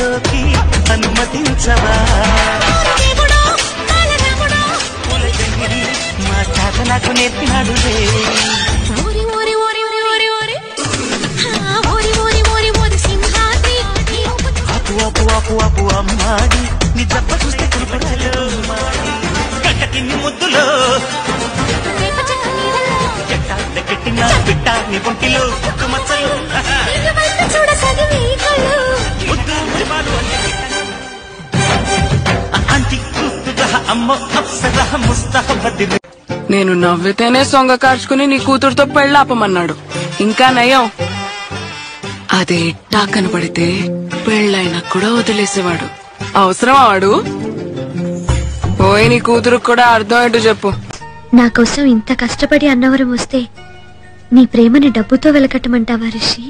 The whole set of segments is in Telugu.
గుండెలోకి అనుమతించవా మా తాత నాకు నేర్పినాడులే ఆపు ఆపు ఆపు అమ్మాడి నీ జబ్బ చూస్తే కురుపడలో కక్కకిన్ని ముద్దులో ఎట్టినా బిట్టా నీ ఒంటిలో మచ్చలు ముద్దు మురిపాలు అంటి కూతుగా అమ్మో అప్సరా ముస్తహబద్ది. నేను నవ్వితేనే సొంగ కార్చుకుని నీ కూతురుతో పెళ్ళాపమన్నాడు. ఇంకా నయం, అదే ఇట్టా కనపడితే పెళ్ళైనా కూడా వదిలేసేవాడు. అవసరం వాడు పోయి నీ కూతురుకు కూడా అర్థమయ్యేట్టు చెప్పు. నా కోసం ఇంత కష్టపడి అన్నవరం వస్తే నీ ప్రేమని డబ్బుతో వెలకట్టమంటావా రిషి?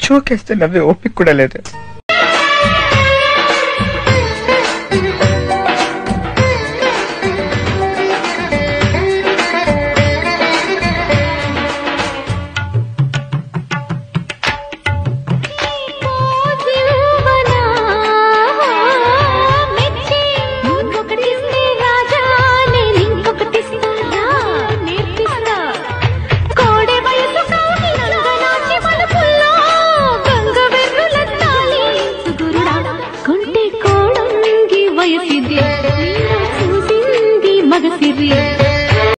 చోకేస్తే నవ్వే ఓపిక కూడా లేదు.